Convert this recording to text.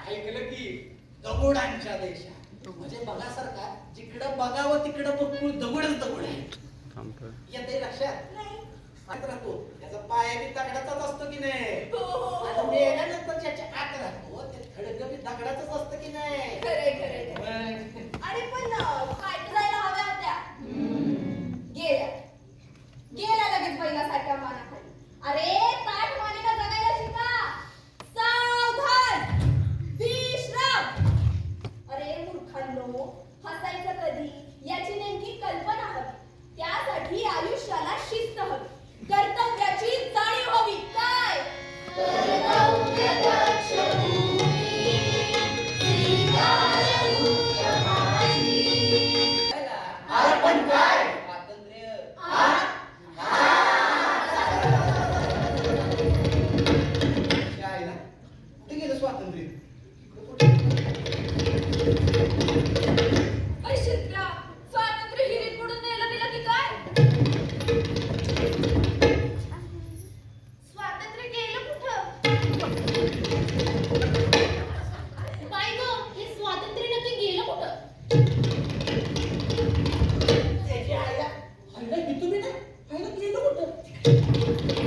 ऐकलं की दगडांच्या देशात म्हणजे बघा सरकार जिकडं बघावं तिकडं बघून दगडच दगड आहे. येते लक्षात आत राहतो त्याचा पाय बी दगडाचाच असतो की नाही आणि मेल्यानंतर ज्याच्या आत राहतो ते थडग बी दगडाचंच असतं की नाही. आणि पण फाईट जायला हव्या होत्या गेल्या गेल्या लगेच बैलासारख्या मानाखाली. अरे ताठ मानेला जगायला शिका. सावधान विश्राम. अरे मूर्खांनो हसायचं कधी याची नेमकी कल्पना हवी. त्यासाठी आयुष्याला शिस्त हवी. कर्तव्याची जाणीव हवी. काय अरे पण काय स्वातंत्र्य कुठे गेलं स्वातंत्र्य. शित्रा स्वातंत्र्य हिरीत पडून नेलं दिलं की काय. स्वातंत्र्य गेलं कुठं. बाई गं हे स्वातंत्र्य नक्की गेलं कुठं. त्याच्या आईला हल्ला मी तुम्ही ना हल्ला गेलो कुठं.